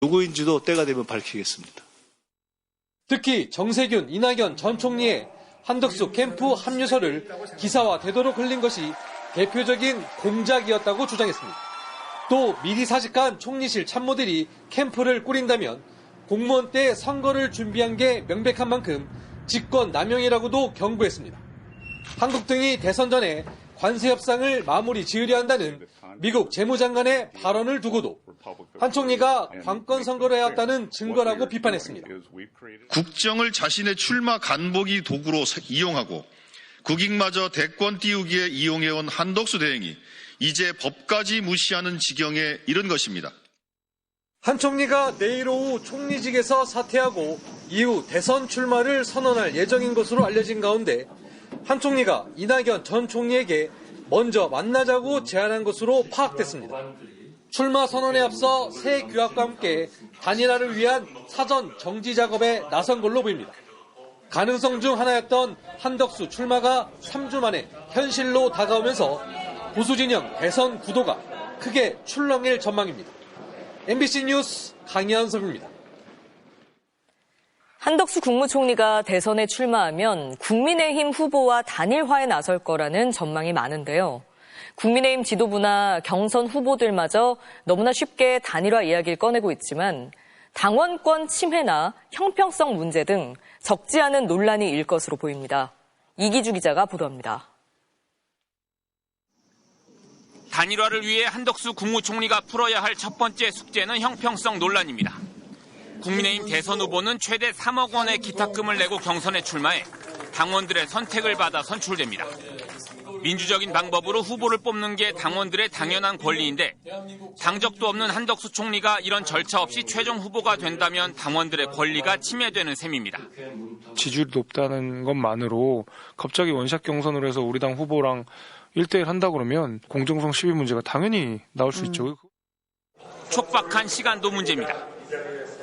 누구인지도 때가 되면 밝히겠습니다. 특히 정세균, 이낙연 전 총리의 한덕수 캠프 합류설을 기사화되도록 흘린 것이 대표적인 공작이었다고 주장했습니다. 또 미리 사직한 총리실 참모들이 캠프를 꾸린다면 공무원 때 선거를 준비한 게 명백한 만큼 직권 남용이라고도 경고했습니다. 한국 등이 대선 전에 관세 협상을 마무리 지으려 한다는 미국 재무장관의 발언을 두고도 한 총리가 관건 선거를 해왔다는 증거라고 비판했습니다. 국정을 자신의 출마 간보기 도구로 이용하고 국익마저 대권 띄우기에 이용해온 한덕수 대행이 이제 법까지 무시하는 지경에 이른 것입니다. 한 총리가 내일 오후 총리직에서 사퇴하고 이후 대선 출마를 선언할 예정인 것으로 알려진 가운데 한 총리가 이낙연 전 총리에게 먼저 만나자고 제안한 것으로 파악됐습니다. 출마 선언에 앞서 새 규약과 함께 단일화를 위한 사전 정지 작업에 나선 걸로 보입니다. 가능성 중 하나였던 한덕수 출마가 3주 만에 현실로 다가오면서 보수진영 대선 구도가 크게 출렁일 전망입니다. MBC 뉴스 강현섭입니다. 한덕수 국무총리가 대선에 출마하면 국민의힘 후보와 단일화에 나설 거라는 전망이 많은데요. 국민의힘 지도부나 경선 후보들마저 너무나 쉽게 단일화 이야기를 꺼내고 있지만 당원권 침해나 형평성 문제 등 적지 않은 논란이 일 것으로 보입니다. 이기주 기자가 보도합니다. 단일화를 위해 한덕수 국무총리가 풀어야 할 첫 번째 숙제는 형평성 논란입니다. 국민의힘 대선 후보는 최대 3억 원의 기탁금을 내고 경선에 출마해 당원들의 선택을 받아 선출됩니다. 민주적인 방법으로 후보를 뽑는 게 당원들의 당연한 권리인데 당적도 없는 한덕수 총리가 이런 절차 없이 최종 후보가 된다면 당원들의 권리가 침해되는 셈입니다. 지지율이 높다는 것만으로 갑자기 원샷 경선으로 해서 우리 당 후보랑 1대1 한다 그러면 공정성 시비 문제가 당연히 나올 수 있죠. 촉박한 시간도 문제입니다.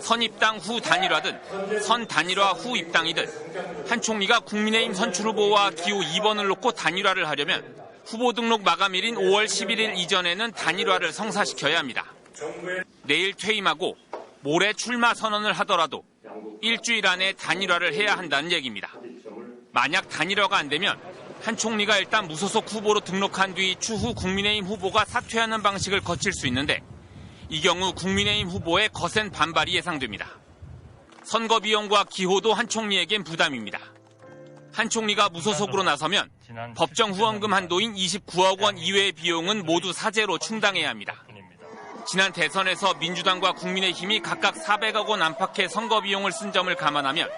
선입당 후 단일화든 선 단일화 후 입당이든 한 총리가 국민의힘 선출 후보와 기호 2번을 놓고 단일화를 하려면 후보 등록 마감일인 5월 11일 이전에는 단일화를 성사시켜야 합니다. 내일 퇴임하고 모레 출마 선언을 하더라도 일주일 안에 단일화를 해야 한다는 얘기입니다. 만약 단일화가 안 되면 한 총리가 일단 무소속 후보로 등록한 뒤 추후 국민의힘 후보가 사퇴하는 방식을 거칠 수 있는데 이 경우 국민의힘 후보의 거센 반발이 예상됩니다. 선거 비용과 기호도 한 총리에겐 부담입니다. 한 총리가 무소속으로 나서면 법정 후원금 한도인 29억 원 이외의 비용은 모두 사재로 충당해야 합니다. 지난 대선에서 민주당과 국민의힘이 각각 400억 원 안팎의 선거 비용을 쓴 점을 감안하면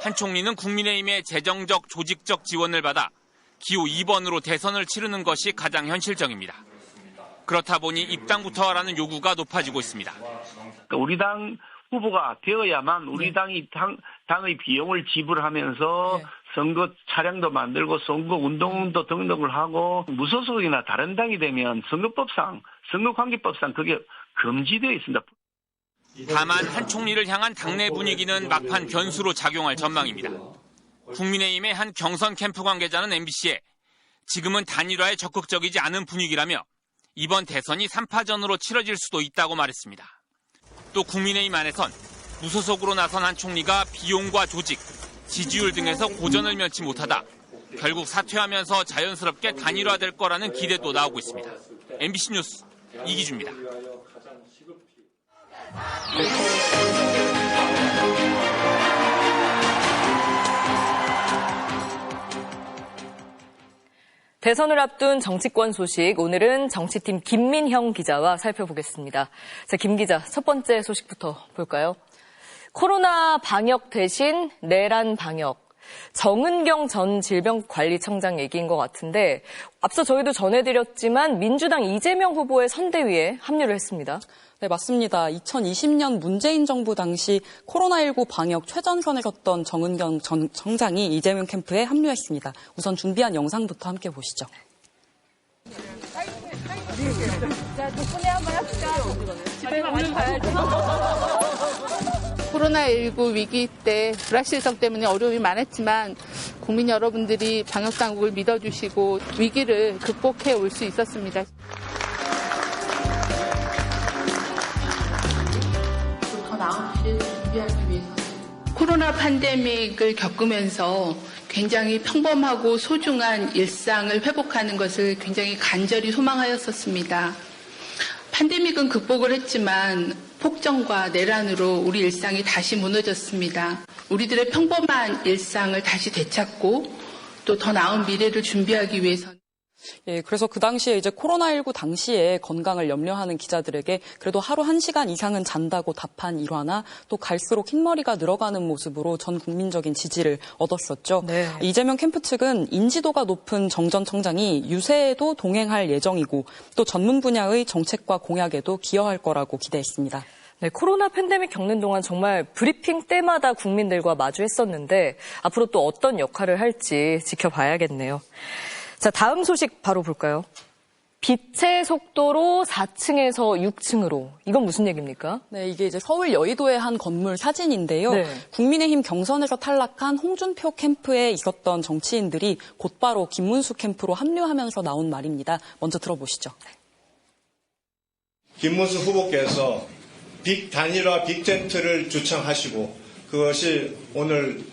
한 총리는 국민의힘의 재정적, 조직적 지원을 받아 기호 2번으로 대선을 치르는 것이 가장 현실적입니다. 그렇다 보니 입당부터 하라는 요구가 높아지고 있습니다. 우리 당 후보가 되어야만 우리 당이 당의 비용을 지불하면서 선거 차량도 만들고 선거 운동도 등록을 하고 무소속이나 다른 당이 되면 선거법상, 선거관계법상 그게 금지되어 있습니다. 다만 한 총리를 향한 당내 분위기는 막판 변수로 작용할 전망입니다. 국민의힘의 한 경선 캠프 관계자는 MBC에 지금은 단일화에 적극적이지 않은 분위기라며 이번 대선이 3파전으로 치러질 수도 있다고 말했습니다. 또 국민의힘 안에선 무소속으로 나선 한 총리가 비용과 조직, 지지율 등에서 고전을 면치 못하다 결국 사퇴하면서 자연스럽게 단일화될 거라는 기대도 나오고 있습니다. MBC 뉴스 이기주입니다. 대선을 앞둔 정치권 소식, 오늘은 정치팀 김민형 기자와 살펴보겠습니다. 자, 김 기자, 첫 번째 소식부터 볼까요? 코로나 방역 대신 내란 방역. 정은경 전 질병관리청장 얘기인 것 같은데 앞서 저희도 전해드렸지만 민주당 이재명 후보의 선대위에 합류를 했습니다. 네, 맞습니다. 2020년 문재인 정부 당시 코로나19 방역 최전선에 섰던 정은경 전 청장이 이재명 캠프에 합류했습니다. 우선 준비한 영상부터 함께 보시죠. 자, 덕분에 한번 합시다. 집에 오늘 가야지. 코로나19 위기 때 불확실성 때문에 어려움이 많았지만 국민 여러분들이 방역당국을 믿어주시고 위기를 극복해 올 수 있었습니다. 나은 미래를 준비하기 위해서 코로나 팬데믹을 겪으면서 굉장히 평범하고 소중한 일상을 회복하는 것을 굉장히 간절히 소망하였었습니다. 팬데믹은 극복을 했지만 폭정과 내란으로 우리 일상이 다시 무너졌습니다. 우리들의 평범한 일상을 다시 되찾고 또 더 나은 미래를 준비하기 위해서는 예, 그래서 그 당시에 이제 코로나19 당시에 건강을 염려하는 기자들에게 그래도 하루 1시간 이상은 잔다고 답한 일화나 또 갈수록 흰머리가 늘어가는 모습으로 전 국민적인 지지를 얻었었죠. 네. 이재명 캠프 측은 인지도가 높은 정 전 청장이 유세에도 동행할 예정이고 또 전문 분야의 정책과 공약에도 기여할 거라고 기대했습니다. 네, 코로나 팬데믹 겪는 동안 정말 브리핑 때마다 국민들과 마주했었는데 앞으로 또 어떤 역할을 할지 지켜봐야겠네요. 자, 다음 소식 바로 볼까요? 빛의 속도로 4층에서 6층으로. 이건 무슨 얘기입니까? 네, 이게 이제 서울 여의도의 한 건물 사진인데요. 네. 국민의힘 경선에서 탈락한 홍준표 캠프에 있었던 정치인들이 곧바로 김문수 캠프로 합류하면서 나온 말입니다. 먼저 들어보시죠. 김문수 후보께서 빅 단일화 빅텐트를 주창하시고 그것이 오늘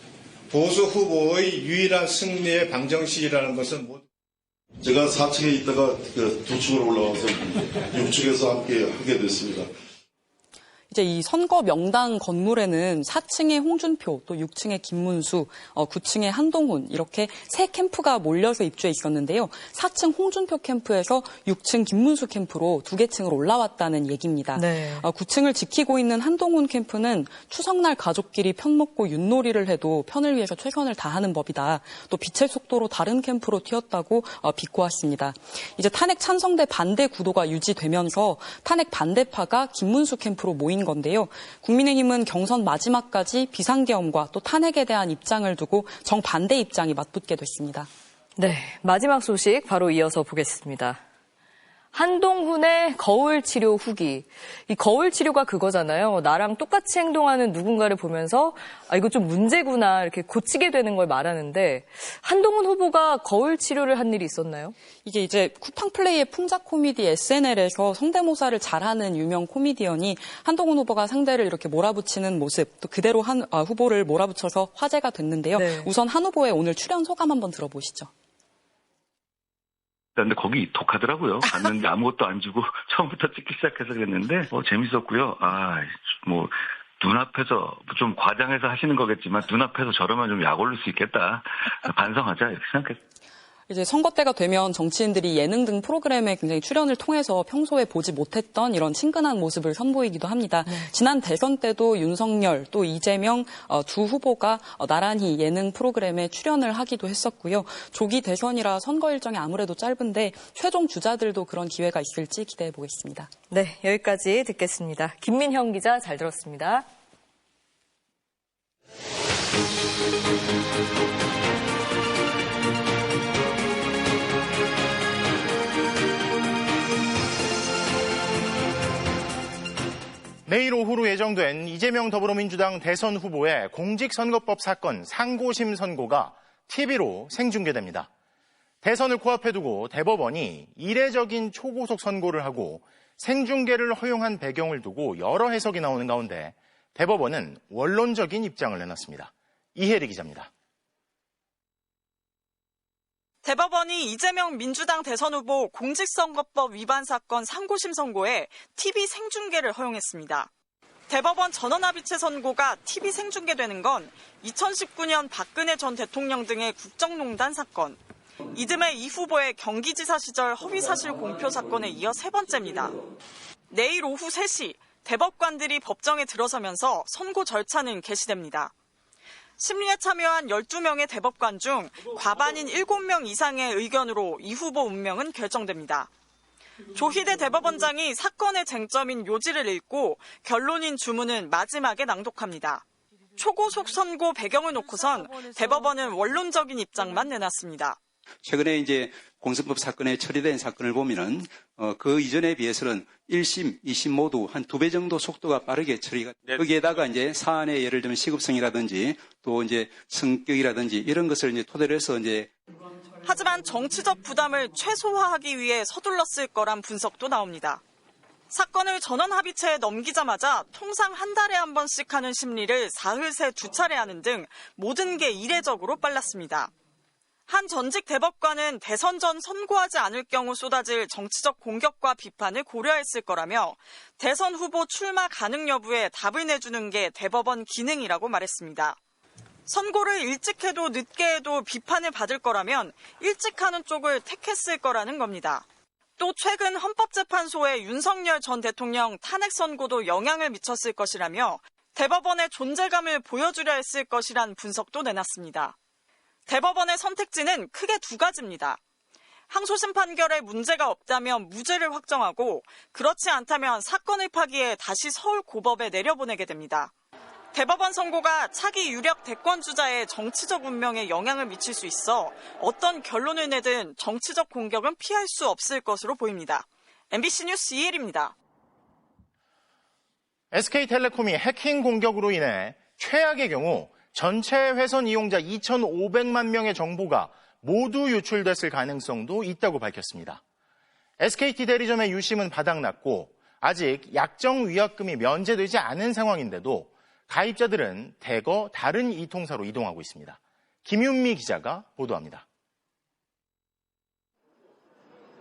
보수 후보의 유일한 승리의 방정식이라는 것은 제가 4층에 있다가 2층으로 올라와서 6층에서 함께 하게 됐습니다. 이제 이 선거 명당 건물에는 4층에 홍준표, 또 6층에 김문수, 9층에 한동훈 이렇게 세 캠프가 몰려서 입주해 있었는데요. 4층 홍준표 캠프에서 6층 김문수 캠프로 2개 층을 올라왔다는 얘기입니다. 네. 9층을 지키고 있는 한동훈 캠프는 추석날 가족끼리 편먹고 윷놀이를 해도 편을 위해서 최선을 다하는 법이다. 또 빛의 속도로 다른 캠프로 튀었다고 비꼬았습니다. 이제 탄핵 찬성 대 반대 구도가 유지되면서 탄핵 반대파가 김문수 캠프로 모인 건데요. 국민의힘은 경선 마지막까지 비상계엄과 또 탄핵에 대한 입장을 두고 정반대 입장이 맞붙게 됐습니다. 네, 마지막 소식 바로 이어서 보겠습니다. 한동훈의 거울 치료 후기. 이 거울 치료가 그거잖아요. 나랑 똑같이 행동하는 누군가를 보면서 이거 좀 문제구나 이렇게 고치게 되는 걸 말하는데 한동훈 후보가 거울 치료를 한 일이 있었나요? 이게 이제 쿠팡 플레이의 풍자 코미디 SNL에서 성대모사를 잘하는 유명 코미디언이 한동훈 후보가 상대를 이렇게 몰아붙이는 모습 또 그대로 한 후보를 몰아붙여서 화제가 됐는데요. 네. 우선 한 후보의 오늘 출연 소감 한번 들어보시죠. 근데 거기 독하더라고요. 갔는데 아무것도 안 주고 처음부터 찍기 시작해서 그랬는데 재밌었고요. 눈앞에서 좀 과장해서 하시는 거겠지만 눈앞에서 저러면 좀 약 올릴 수 있겠다. 반성하자 이렇게 생각했어요. 이제 선거 때가 되면 정치인들이 예능 등 프로그램에 굉장히 출연을 통해서 평소에 보지 못했던 이런 친근한 모습을 선보이기도 합니다. 네. 지난 대선 때도 윤석열 또 이재명 두 후보가 나란히 예능 프로그램에 출연을 하기도 했었고요. 조기 대선이라 선거 일정이 아무래도 짧은데 최종 주자들도 그런 기회가 있을지 기대해 보겠습니다. 네, 여기까지 듣겠습니다. 김민형 기자 잘 들었습니다. 내일 오후로 예정된 이재명 더불어민주당 대선 후보의 공직선거법 사건 상고심 선고가 TV로 생중계됩니다. 대선을 코앞에 두고 대법원이 이례적인 초고속 선고를 하고 생중계를 허용한 배경을 두고 여러 해석이 나오는 가운데 대법원은 원론적인 입장을 내놨습니다. 이혜리 기자입니다. 대법원이 이재명 민주당 대선 후보 공직선거법 위반 사건 상고심 선고에 TV 생중계를 허용했습니다. 대법원 전원합의체 선고가 TV 생중계되는 건 2019년 박근혜 전 대통령 등의 국정농단 사건, 이듬해 이 후보의 경기지사 시절 허위사실 공표 사건에 이어 세 번째입니다. 내일 오후 3시 대법관들이 법정에 들어서면서 선고 절차는 개시됩니다. 심리에 참여한 12명의 대법관 중 과반인 7명 이상의 의견으로 이 후보 운명은 결정됩니다. 조희대 대법원장이 사건의 쟁점인 요지를 읽고 결론인 주문은 마지막에 낭독합니다. 초고속 선고 배경을 놓고선 대법원은 원론적인 입장만 내놨습니다. 최근에 이제 공선법 사건에 처리된 사건을 보면은 그 이전에 비해서는 1심, 2심 모두 한 2배 정도 속도가 빠르게 처리가 거기에다가 이제 사안의 예를 들면 시급성이라든지 또 이제 성격이라든지 이런 것을 이제 토대로 해서 이제 하지만 정치적 부담을 최소화하기 위해 서둘렀을 거란 분석도 나옵니다. 사건을 전원합의체에 넘기자마자 통상 한 달에 한 번씩 하는 심리를 사흘 새 2차례 하는 등 모든 게 이례적으로 빨랐습니다. 한 전직 대법관은 대선 전 선고하지 않을 경우 쏟아질 정치적 공격과 비판을 고려했을 거라며 대선 후보 출마 가능 여부에 답을 내주는 게 대법원 기능이라고 말했습니다. 선고를 일찍 해도 늦게 해도 비판을 받을 거라면 일찍 하는 쪽을 택했을 거라는 겁니다. 또 최근 헌법재판소의 윤석열 전 대통령 탄핵 선고도 영향을 미쳤을 것이라며 대법원의 존재감을 보여주려 했을 것이란 분석도 내놨습니다. 대법원의 선택지는 크게 2가지입니다. 항소심 판결에 문제가 없다면 무죄를 확정하고 그렇지 않다면 사건을 파기해 다시 서울고법에 내려보내게 됩니다. 대법원 선고가 차기 유력 대권주자의 정치적 운명에 영향을 미칠 수 있어 어떤 결론을 내든 정치적 공격은 피할 수 없을 것으로 보입니다. MBC 뉴스 이혜리입니다. SK텔레콤이 해킹 공격으로 인해 최악의 경우 전체 회선 이용자 2,500만 명의 정보가 모두 유출됐을 가능성도 있다고 밝혔습니다. SKT 대리점의 유심은 바닥났고 아직 약정 위약금이 면제되지 않은 상황인데도 가입자들은 대거 다른 이통사로 이동하고 있습니다. 김윤미 기자가 보도합니다.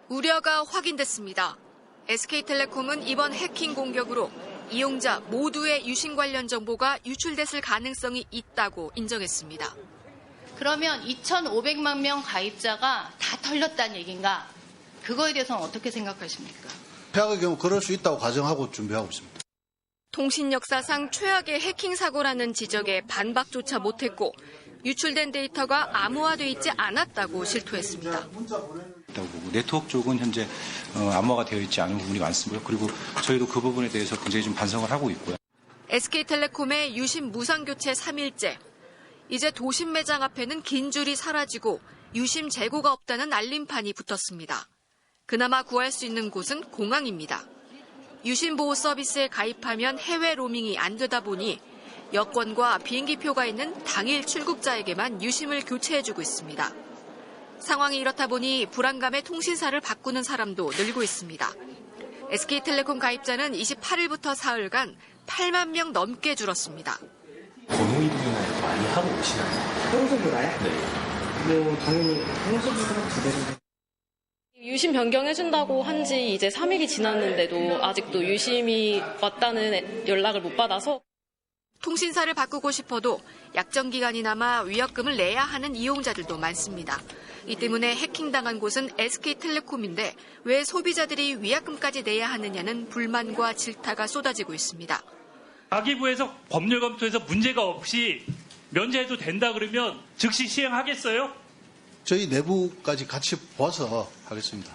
우려가 확인됐습니다. SK텔레콤은 이번 해킹 공격으로 이용자 모두의 유심 관련 정보가 유출됐을 가능성이 있다고 인정했습니다. 그러면 2,500만 명 가입자가 다 털렸다는 얘기인가? 그거에 대해서는 어떻게 생각하십니까? 최악의 경우 그럴 수 있다고 가정하고 준비하고 있습니다. 통신 역사상 최악의 해킹 사고라는 지적에 반박조차 못했고 유출된 데이터가 암호화돼 있지 않았다고 실토했습니다. 네트워크 쪽은 현재 암호화가 되어 있지 않은 부분이 많습니다. 그리고 저희도 그 부분에 대해서 굉장히 좀 반성을 하고 있고요. SK텔레콤의 유심 무상 교체 3일째. 이제 도심 매장 앞에는 긴 줄이 사라지고 유심 재고가 없다는 알림판이 붙었습니다. 그나마 구할 수 있는 곳은 공항입니다. 유심 보호 서비스에 가입하면 해외 로밍이 안 되다 보니 여권과 비행기표가 있는 당일 출국자에게만 유심을 교체해주고 있습니다. 상황이 이렇다 보니 불안감에 통신사를 바꾸는 사람도 늘고 있습니다. SK텔레콤 가입자는 28일부터 사흘간 8만 명 넘게 줄었습니다. 번호 이동이나 많이 하고 오시나요? 평소보다요? 네. 당연히 평소보다 2배 정도. 유심 변경해준다고 한 지 이제 3일이 지났는데도 아직도 유심이 왔다는 연락을 못 받아서. 통신사를 바꾸고 싶어도 약정 기간이 남아 위약금을 내야 하는 이용자들도 많습니다. 이 때문에 해킹당한 곳은 SK텔레콤인데 왜 소비자들이 위약금까지 내야 하느냐는 불만과 질타가 쏟아지고 있습니다. 가계부에서 법률 검토에서 문제가 없이 면제해도 된다 그러면 즉시 시행하겠어요? 저희 내부까지 같이 봐서 하겠습니다.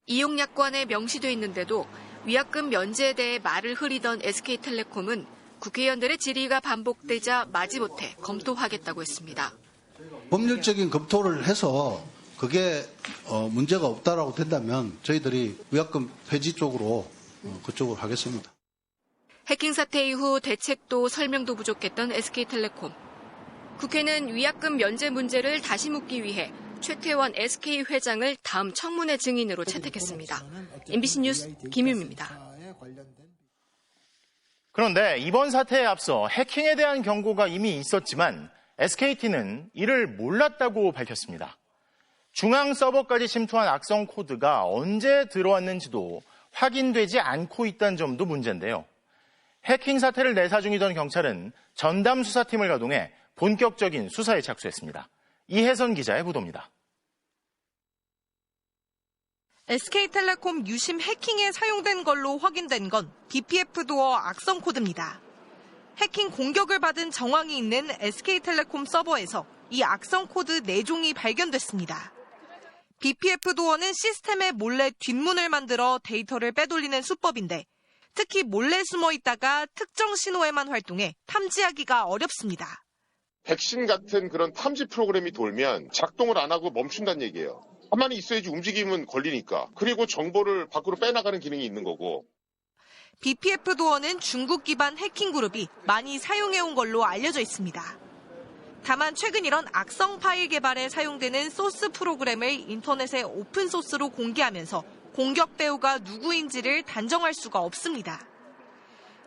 이용약관에 명시돼 있는데도 위약금 면제에 대해 말을 흐리던 SK텔레콤은 국회의원들의 질의가 반복되자 마지못해 검토하겠다고 했습니다. 법률적인 검토를 해서 그게 문제가 없다라고 된다면 저희들이 위약금 폐지 쪽으로 그쪽으로 하겠습니다. 해킹 사태 이후 대책도 설명도 부족했던 SK텔레콤. 국회는 위약금 면제 문제를 다시 묻기 위해 최태원 SK 회장을 다음 청문회 증인으로 채택했습니다. MBC 뉴스 김윤미입니다. 그런데 이번 사태에 앞서 해킹에 대한 경고가 이미 있었지만 SKT는 이를 몰랐다고 밝혔습니다. 중앙 서버까지 침투한 악성 코드가 언제 들어왔는지도 확인되지 않고 있다는 점도 문제인데요. 해킹 사태를 내사 중이던 경찰은 전담 수사팀을 가동해 본격적인 수사에 착수했습니다. 이혜선 기자의 보도입니다. SK텔레콤 유심 해킹에 사용된 걸로 확인된 건 BPF 도어 악성 코드입니다. 해킹 공격을 받은 정황이 있는 SK텔레콤 서버에서 이 악성 코드 4종이 발견됐습니다. BPF 도어는 시스템에 몰래 뒷문을 만들어 데이터를 빼돌리는 수법인데 특히 몰래 숨어 있다가 특정 신호에만 활동해 탐지하기가 어렵습니다. 백신 같은 그런 탐지 프로그램이 돌면 작동을 안 하고 멈춘다는 얘기예요. 가만히 있어야지 움직이면 걸리니까. 그리고 정보를 밖으로 빼나가는 기능이 있는 거고. BPF 도어는 중국 기반 해킹 그룹이 많이 사용해온 걸로 알려져 있습니다. 다만 최근 이런 악성 파일 개발에 사용되는 소스 프로그램을 인터넷에 오픈소스로 공개하면서 공격 배우가 누구인지를 단정할 수가 없습니다.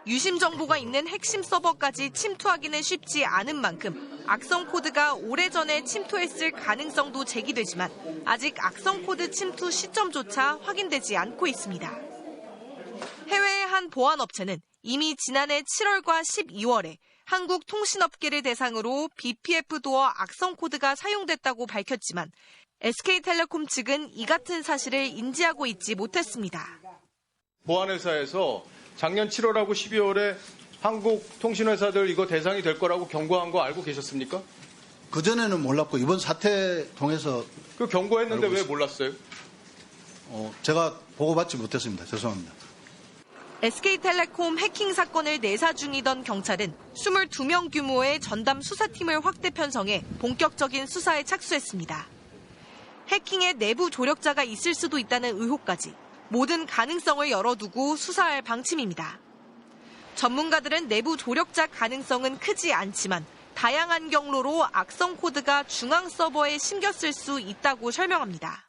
유심 정보가 있는 핵심 서버까지 침투하기는 쉽지 않은 만큼 악성 코드가 오래전에 침투했을 가능성도 제기되지만 아직 악성 코드 침투 시점조차 확인되지 않고 있습니다. 해외의 한 보안업체는 이미 지난해 7월과 12월에 한국 통신업계를 대상으로 BPF 도어 악성 코드가 사용됐다고 밝혔지만 SK텔레콤 측은 이 같은 사실을 인지하고 있지 못했습니다. 보안회사에서 작년 7월하고 12월에 한국 통신회사들 이거 대상이 될 거라고 경고한 거 알고 계셨습니까? 그전에는 몰랐고 이번 사태 통해서 그 경고했는데 왜 몰랐어요? 제가 보고받지 못했습니다. 죄송합니다. SK텔레콤 해킹 사건을 내사 중이던 경찰은 22명 규모의 전담 수사팀을 확대 편성해 본격적인 수사에 착수했습니다. 해킹의 내부 조력자가 있을 수도 있다는 의혹까지 모든 가능성을 열어두고 수사할 방침입니다. 전문가들은 내부 조력자 가능성은 크지 않지만 다양한 경로로 악성 코드가 중앙 서버에 심겼을 수 있다고 설명합니다.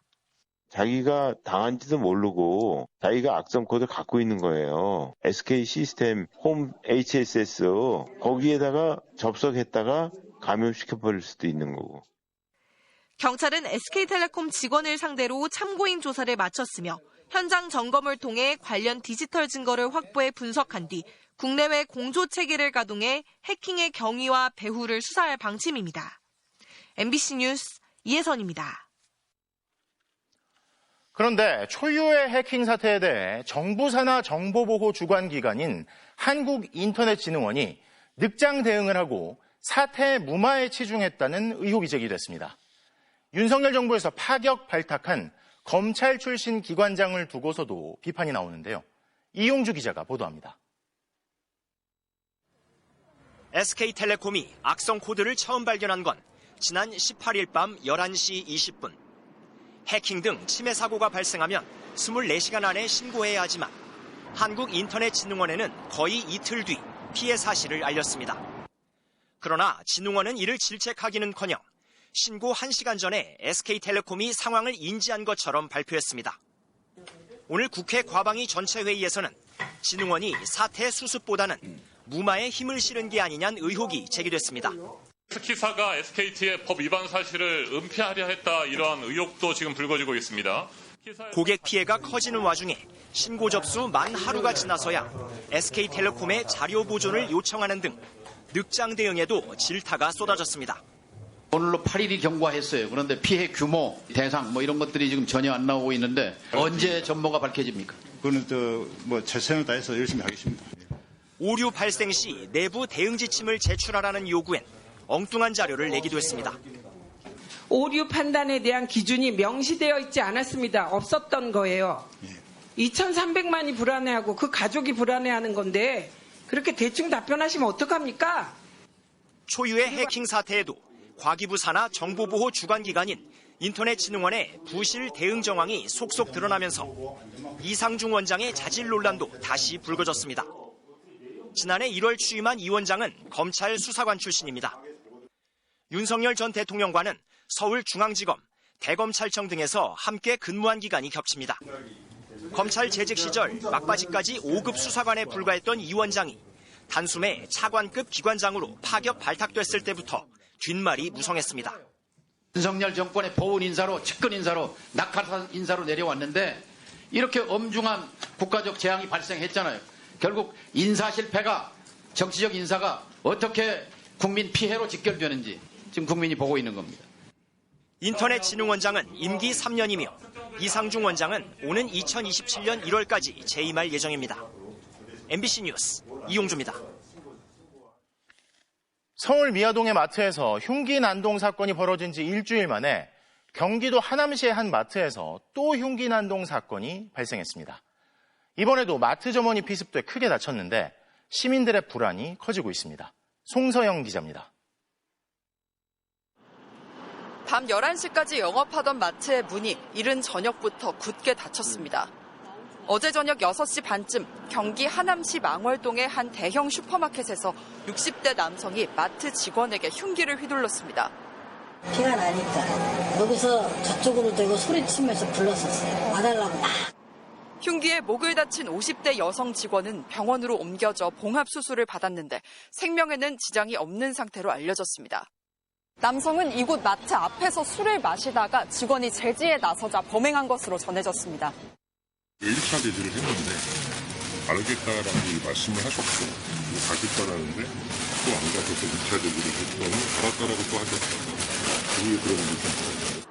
자기가 당한지도 모르고 자기가 악성 코드를 갖고 있는 거예요. SK 시스템 홈 HSS 거기에다가 접속했다가 감염시켜버릴 수도 있는 거고. 경찰은 SK텔레콤 직원을 상대로 참고인 조사를 마쳤으며 현장 점검을 통해 관련 디지털 증거를 확보해 분석한 뒤 국내외 공조 체계를 가동해 해킹의 경위와 배후를 수사할 방침입니다. MBC 뉴스 이혜선입니다. 그런데 초유의 해킹 사태에 대해 정부 산하 정보보호주관기관인 한국인터넷진흥원이 늑장 대응을 하고 사태의 무마에 치중했다는 의혹이 제기됐습니다. 윤석열 정부에서 파격 발탁한 검찰 출신 기관장을 두고서도 비판이 나오는데요. 이용주 기자가 보도합니다. SK텔레콤이 악성 코드를 처음 발견한 건 지난 18일 밤 11시 20분. 해킹 등 침해 사고가 발생하면 24시간 안에 신고해야 하지만 한국인터넷진흥원에는 거의 이틀 뒤 피해 사실을 알렸습니다. 그러나 진흥원은 이를 질책하기는커녕 신고 1시간 전에 SK텔레콤이 상황을 인지한 것처럼 발표했습니다. 오늘 국회 과방위 전체회의에서는 진흥원이 사태 수습보다는 무마에 힘을 실은 게 아니냐는 의혹이 제기됐습니다. 스키사가 SKT의 법 위반 사실을 은폐하려 했다, 이러한 의혹도 지금 불거지고 있습니다. 고객 피해가 커지는 와중에 신고 접수 만 하루가 지나서야 SK텔레콤의 자료 보존을 요청하는 등 늑장 대응에도 질타가 쏟아졌습니다. 오늘로 8일이 경과했어요. 그런데 피해 규모, 대상 이런 것들이 지금 전혀 안 나오고 있는데 언제 전모가 밝혀집니까? 그거는 최선을 다해서 열심히 하겠습니다. 오류 발생 시 내부 대응 지침을 제출하라는 요구엔 엉뚱한 자료를 내기도 했습니다. 오류 판단에 대한 기준이 명시되어 있지 않았습니다. 없었던 거예요. 2,300만이 불안해하고 그 가족이 불안해하는 건데 그렇게 대충 답변하시면 어떡합니까? 초유의 해킹 사태에도 과기부 산하 정보보호 주관기관인 인터넷진흥원의 부실 대응 정황이 속속 드러나면서 이상중 원장의 자질 논란도 다시 불거졌습니다. 지난해 1월 취임한 이 원장은 검찰 수사관 출신입니다. 윤석열 전 대통령과는 서울중앙지검, 대검찰청 등에서 함께 근무한 기간이 겹칩니다. 검찰 재직 시절 막바지까지 5급 수사관에 불과했던 이 원장이 단숨에 차관급 기관장으로 파격 발탁됐을 때부터 뒷말이 무성했습니다. 윤석열 정권의 보훈 인사로, 측근 인사로, 낙하산 인사로 내려왔는데 이렇게 엄중한 국가적 재앙이 발생했잖아요. 결국 인사 실패가, 정치적 인사가 어떻게 국민 피해로 직결되는지 지금 국민이 보고 있는 겁니다. 인터넷진흥원장은 임기 3년이며 이상중 원장은 오는 2027년 1월까지 재임할 예정입니다. MBC 뉴스 이용주입니다. 서울 미아동의 마트에서 흉기 난동 사건이 벌어진 지 일주일 만에 경기도 하남시의 한 마트에서 또 흉기 난동 사건이 발생했습니다. 이번에도 마트 점원이 피습돼 크게 다쳤는데 시민들의 불안이 커지고 있습니다. 송서영 기자입니다. 밤 11시까지 영업하던 마트의 문이 이른 저녁부터 굳게 닫혔습니다. 어제 저녁 6시 반쯤 경기 하남시 망월동의 한 대형 슈퍼마켓에서 60대 남성이 마트 직원에게 흉기를 휘둘렀습니다. 피가 나니까 여기서 저쪽으로 대고 소리치면서 불렀었어요. 와달라고 막 흉기에 목을 다친 50대 여성 직원은 병원으로 옮겨져 봉합수술을 받았는데 생명에는 지장이 없는 상태로 알려졌습니다. 남성은 이곳 마트 앞에서 술을 마시다가 직원이 제지에 나서자 범행한 것으로 전해졌습니다. 1차 제지를 했는데 알겠다라고 말씀을 하셨고 가겠다라는데 또 안 가셔서 2차 제지를 했더니 알았다라고 또 하셨어요. 그게 그런 일이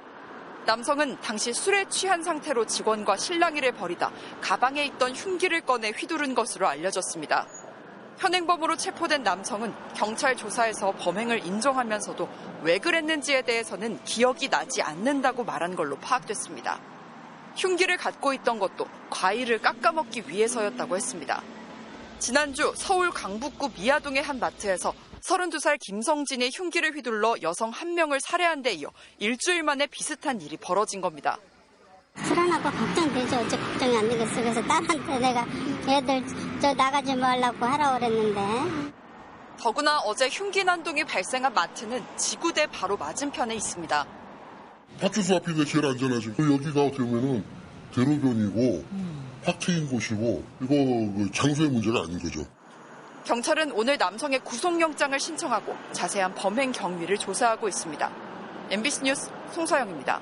남성은 당시 술에 취한 상태로 직원과 실랑이를 벌이다 가방에 있던 흉기를 꺼내 휘두른 것으로 알려졌습니다. 현행범으로 체포된 남성은 경찰 조사에서 범행을 인정하면서도 왜 그랬는지에 대해서는 기억이 나지 않는다고 말한 걸로 파악됐습니다. 흉기를 갖고 있던 것도 과일을 깎아먹기 위해서였다고 했습니다. 지난주 서울 강북구 미아동의 한 마트에서 32살 김성진이 흉기를 휘둘러 여성 한 명을 살해한 데 이어 일주일 만에 비슷한 일이 벌어진 겁니다. 불안하고 걱정되죠. 어째 걱정이 안 되겠어. 그래서 딸한테 내가 애들 저 나가지 말라고 하라고 그랬는데. 더구나 어제 흉기 난동이 발생한 마트는 지구대 바로 맞은편에 있습니다. 파출소 앞이 제일 안전하지. 여기가 어떻게 보면은 대로변이고 확트인 곳이고 이거 장소의 문제가 아닌 거죠. 경찰은 오늘 남성의 구속영장을 신청하고 자세한 범행 경위를 조사하고 있습니다. MBC 뉴스 송서영입니다.